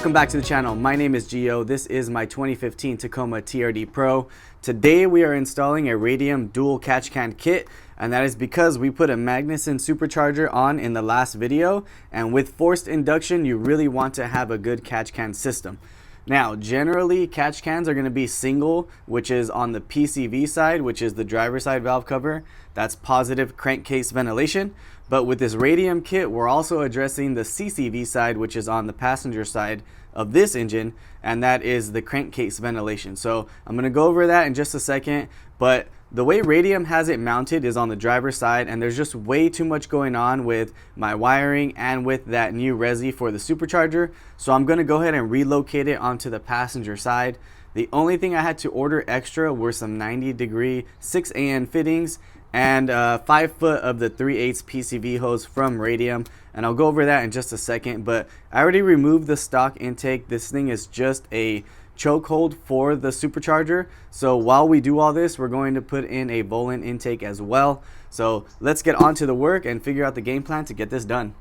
Welcome back to the channel. My name is Gio. This is my 2015 Tacoma TRD Pro. Today we are installing a Radium dual catch can kit, and that is because we put a Magnuson supercharger on in the last video, and with forced induction you really want to have a good catch can system. Now generally catch cans are going to be single, which is on the PCV side, which is the driver side valve cover. That's positive crankcase ventilation. But with this Radium kit, we're also addressing the CCV side, which is on the passenger side of this engine, and that is the crankcase ventilation. So I'm going to go over that in just a second, but the way Radium has it mounted is on the driver's side, and there's just way too much going on with my wiring and with that new resi for the supercharger. So I'm going to go ahead and relocate it onto the passenger side. The only thing I had to order extra were some 90-degree 6AN fittings and 5 foot of the 3/8 PCV hose from Radium, and I'll go over that in just a second. But I already removed the stock intake. This thing is just a chokehold for the supercharger. So while we do all this, we're going to put in a Volant intake as well. So let's get on to the work and figure out the game plan to get this done.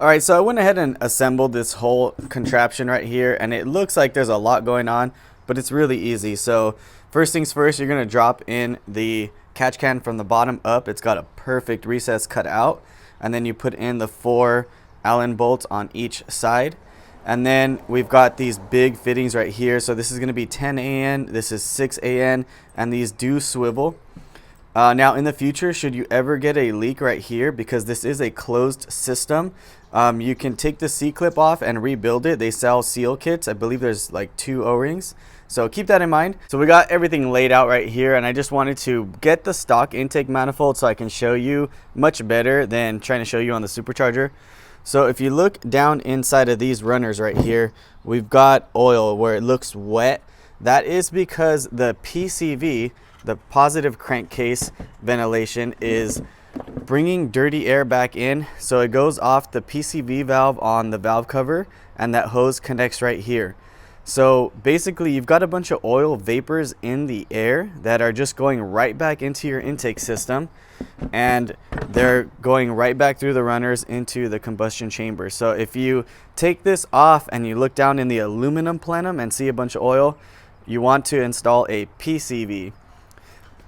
Alright, so I went ahead and assembled this whole contraption right here, and it looks like there's a lot going on, but it's really easy. So first things first, you're going to drop in the catch can from the bottom up. It's got a perfect recess cut out, and then you put in the 4 Allen bolts on each side, and then we've got these big fittings right here. So this is going to be 10 AN, this is 6 AN, and these do swivel. Now in the future, should you ever get a leak right here, because this is a closed system, you can take the C-clip off and rebuild it. They sell seal kits. I believe there's like 2 O-rings. So keep that in mind. So we got everything laid out right here, and I just wanted to get the stock intake manifold so I can show you much better than trying to show you on the supercharger. So if you look down inside of these runners right here, we've got oil where it looks wet. That is because the PCV, the positive crankcase ventilation, is bringing dirty air back in. So it goes off the PCV valve on the valve cover, and that hose connects right here. So basically you've got a bunch of oil vapors in the air that are just going right back into your intake system, and they're going right back through the runners into the combustion chamber. So if you take this off and you look down in the aluminum plenum and see a bunch of oil, you want to install a PCV.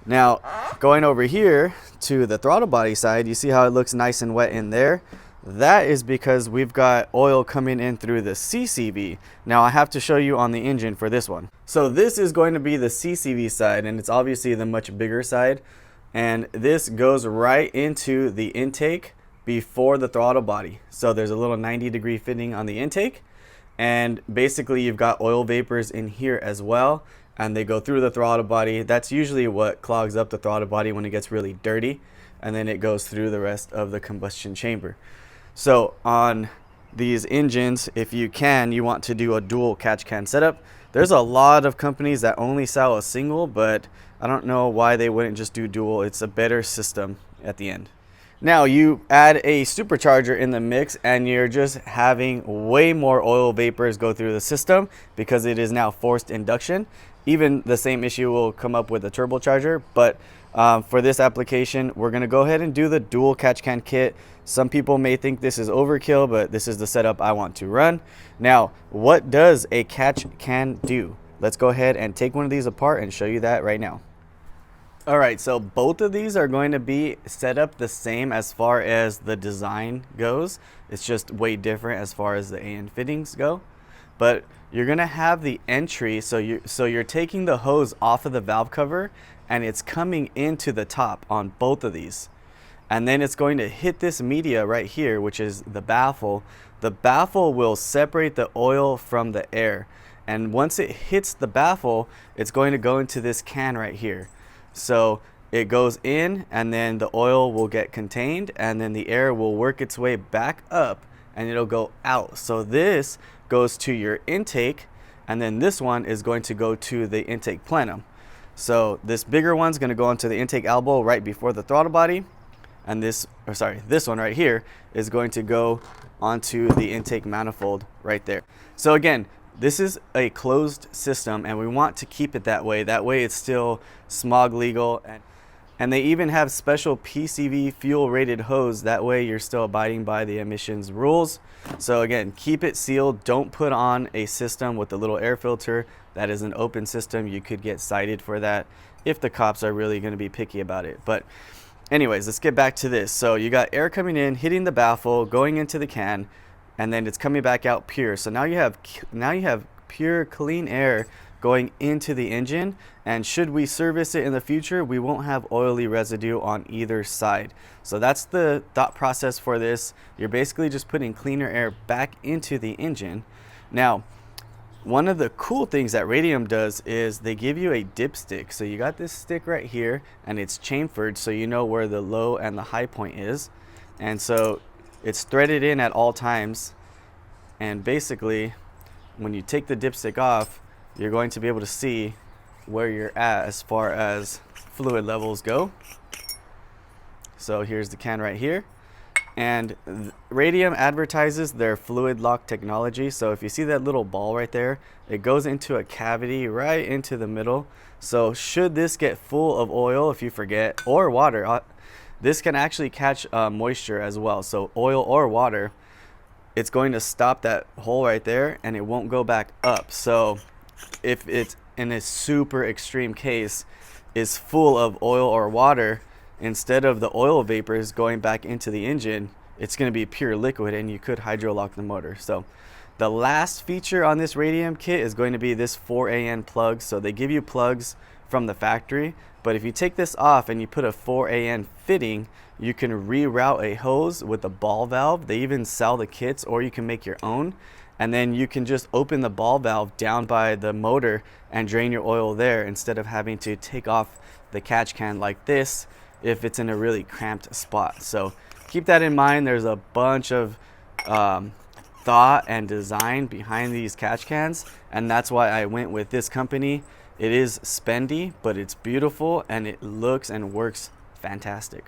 Now going over here to the throttle body side, you see how it looks nice and wet in there? That is because we've got oil coming in through the CCV. Now I have to show you on the engine for this one. So this is going to be the CCV side, and it's obviously the much bigger side, and this goes right into the intake before the throttle body. So there's a little 90-degree fitting on the intake, and basically you've got oil vapors in here as well, and they go through the throttle body. That's usually what clogs up the throttle body when it gets really dirty, and then it goes through the rest of the combustion chamber. So on these engines, if you can, you want to do a dual catch can setup. There's a lot of companies that only sell a single, but I don't know why they wouldn't just do dual. It's a better system at the end. Now you add a supercharger in the mix, and you're just having way more oil vapors go through the system because it is now forced induction. Even the same issue will come up with a turbocharger, but for this application, we're going to go ahead and do the dual catch can kit. Some people may think this is overkill, but this is the setup I want to run. Now, what does a catch can do? Let's go ahead and take one of these apart and show you that right now. All right, so both of these are going to be set up the same as far as the design goes. It's just way different as far as the AN fittings go. But you're going to have the entry, so you're taking the hose off of the valve cover, and it's coming into the top on both of these. And then it's going to hit this media right here, which is the baffle. The baffle will separate the oil from the air. And once it hits the baffle, it's going to go into this can right here. So it goes in, and then the oil will get contained, and then the air will work its way back up, and it'll go out. So this goes to your intake, and then this one is going to go to the intake plenum. So this bigger one's going to go onto the intake elbow right before the throttle body, and this one right here is going to go onto the intake manifold right there. So again, this is a closed system, and we want to keep it that way. That way it's still smog legal. And And they even have special PCV fuel rated hose. That way you're still abiding by the emissions rules. So again, keep it sealed. Don't put on a system with a little air filter. That is an open system. You could get cited for that if the cops are really going to be picky about it. But anyways, let's get back to this. So you got air coming in, hitting the baffle, going into the can, and then it's coming back out pure. So now you have pure clean air going into the engine, and should we service it in the future, we won't have oily residue on either side. So that's the thought process for this. You're basically just putting cleaner air back into the engine. Now, one of the cool things that Radium does is they give you a dipstick. So you got this stick right here, and it's chamfered so you know where the low and the high point is. And so it's threaded in at all times, and basically when you take the dipstick off, you're going to be able to see where you're at as far as fluid levels go. So here's the can right here, and Radium advertises their fluid lock technology. So if you see that little ball right there, it goes into a cavity right into the middle. So should this get full of oil, if you forget, or water, this can actually catch moisture as well. So oil or water, it's going to stop that hole right there and it won't go back up. So if it's in a super extreme case is full of oil or water, instead of the oil vapors going back into the engine, it's going to be pure liquid and you could hydrolock the motor. So the last feature on this Radium kit is going to be this 4AN plug. So they give you plugs from the factory, but if you take this off and you put a 4AN fitting, you can reroute a hose with a ball valve. They even sell the kits, or you can make your own. And then you can just open the ball valve down by the motor and drain your oil there, instead of having to take off the catch can like this if it's in a really cramped spot. So keep that in mind. There's a bunch of thought and design behind these catch cans, and that's why I went with this company. It is spendy, but it's beautiful and it looks and works fantastic.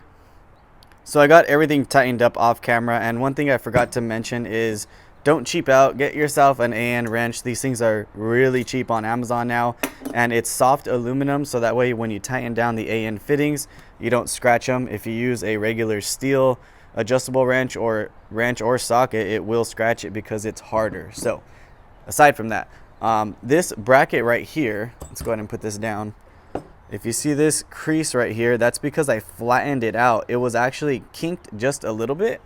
So I got everything tightened up off camera, and one thing I forgot to mention is don't cheap out. Get yourself an AN wrench. These things are really cheap on Amazon now, and it's soft aluminum, so that way when you tighten down the AN fittings, you don't scratch them. If you use a regular steel adjustable wrench or socket, it will scratch it because it's harder. So aside from that, this bracket right here, let's go ahead and put this down. If you see this crease right here, that's because I flattened it out. It was actually kinked just a little bit,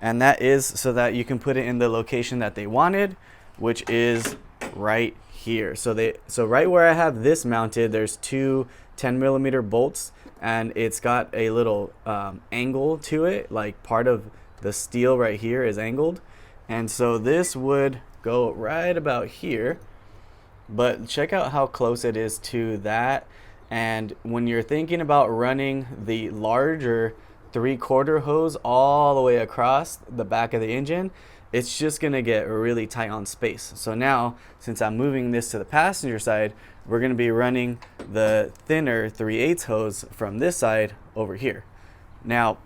and that is so that you can put it in the location that they wanted, which is right here. So right where I have this mounted, there's two 10mm bolts, and it's got a little angle to it, like part of the steel right here is angled, and so this would go right about here. But check out how close it is to that. And when you're thinking about running the larger 3/4 hose all the way across the back of the engine, it's just gonna get really tight on space. So now, since I'm moving this to the passenger side, we're gonna be running the thinner 3/8 hose from this side over here. Now,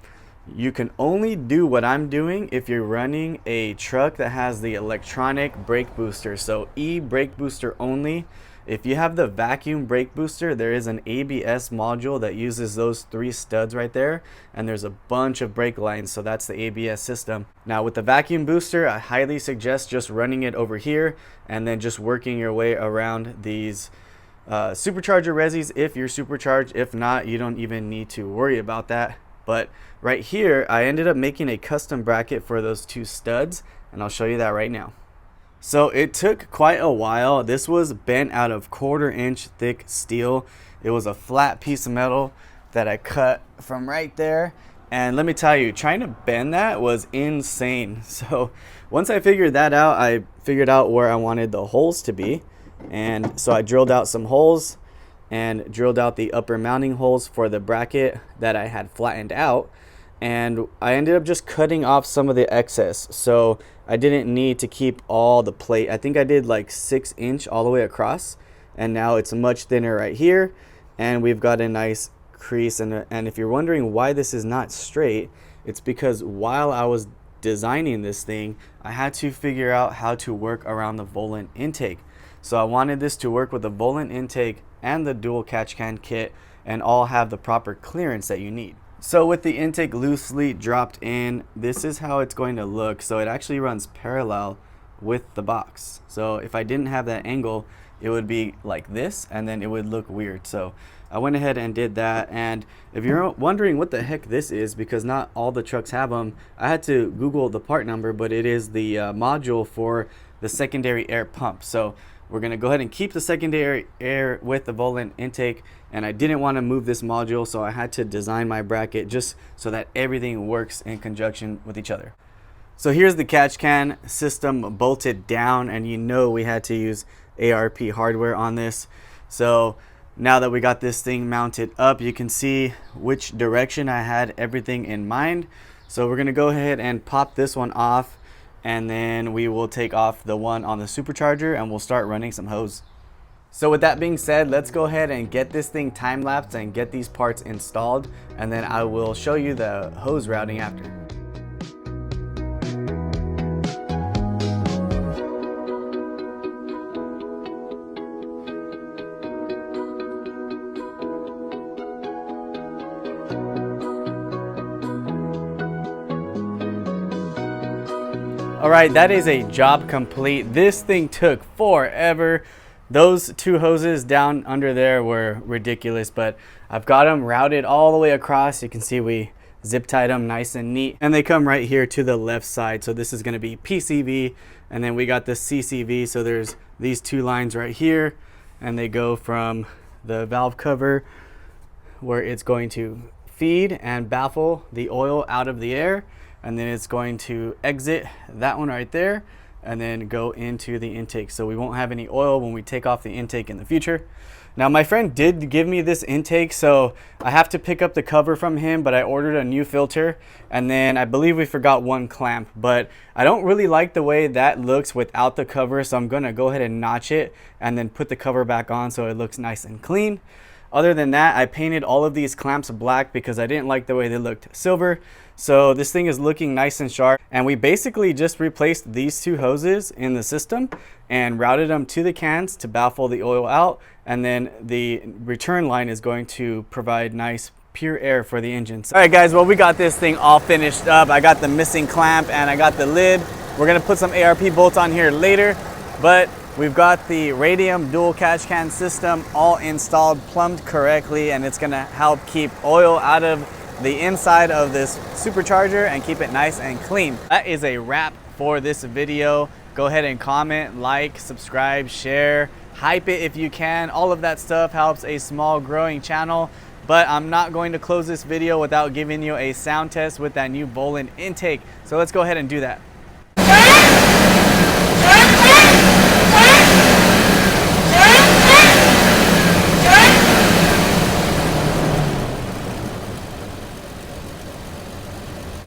you can only do what I'm doing if you're running a truck that has the electronic brake booster. So brake booster only. If you have the vacuum brake booster, there is an ABS module that uses those 3 studs right there, and there's a bunch of brake lines, so that's the ABS system. Now with the vacuum booster, I highly suggest just running it over here and then just working your way around these supercharger resis if you're supercharged. If not, you don't even need to worry about that. But right here, I ended up making a custom bracket for those 2 studs, and I'll show you that right now. So it took quite a while. This was bent out of 1/4 inch thick steel. It was a flat piece of metal that I cut from right there. And let me tell you, trying to bend that was insane. So once I figured that out, I figured out where I wanted the holes to be. And so I drilled out some holes and drilled out the upper mounting holes for the bracket that I had flattened out. And I ended up just cutting off some of the excess, so I didn't need to keep all the plate. I think I did like 6 inch all the way across, and now it's much thinner right here, and we've got a nice crease. And if you're wondering why this is not straight, it's because while I was designing this thing, I had to figure out how to work around the Volant Intake. So I wanted this to work with the Volant Intake and the dual catch can kit, and all have the proper clearance that you need. So with the intake loosely dropped in, this is how it's going to look. So it actually runs parallel with the box. So if I didn't have that angle, it would be like this, and then it would look weird. So I went ahead and did that. And if you're wondering what the heck this is, because not all the trucks have them, I had to Google the part number, but it is the module for the secondary air pump. So we're gonna go ahead and keep the secondary air with the Volant Intake, and I didn't want to move this module, so I had to design my bracket just so that everything works in conjunction with each other. So here's the catch can system bolted down, and you know we had to use ARP hardware on this. So now that we got this thing mounted up, you can see which direction I had everything in mind. So we're gonna go ahead and pop this one off, and then we will take off the one on the supercharger and we'll start running some hose. So with that being said, let's go ahead and get this thing time-lapsed and get these parts installed, and then I will show you the hose routing after. All right, that is a job complete. This thing took forever. Those two hoses down under there were ridiculous, but I've got them routed all the way across. You can see we zip tied them nice and neat, and they come right here to the left side. So this is going to be PCV, and then we got the CCV. So there's these two lines right here, and they go from the valve cover where it's going to feed and baffle the oil out of the air, and then it's going to exit that one right there and then go into the intake. So we won't have any oil when we take off the intake in the future. Now my friend did give me this intake, so I have to pick up the cover from him, but I ordered a new filter, and then I believe we forgot one clamp, but I don't really like the way that looks without the cover, so I'm gonna go ahead and notch it and then put the cover back on so it looks nice and clean. Other than that, I painted all of these clamps black because I didn't like the way they looked silver. So this thing is looking nice and sharp, and we basically just replaced these two hoses in the system and routed them to the cans to baffle the oil out, and then the return line is going to provide nice pure air for the engines. All right guys, well, we got this thing all finished up. I got the missing clamp and I got the lid. We're gonna put some ARP bolts on here later, but we've got the Radium dual catch can system all installed, plumbed correctly, and it's gonna help keep oil out of the inside of this supercharger and keep it nice and clean. That is a wrap for this video. Go ahead and comment, like, subscribe, share, hype it if you can. All of that stuff helps a small growing channel. But I'm not going to close this video without giving you a sound test with that new Volant Intake. So let's go ahead and do that.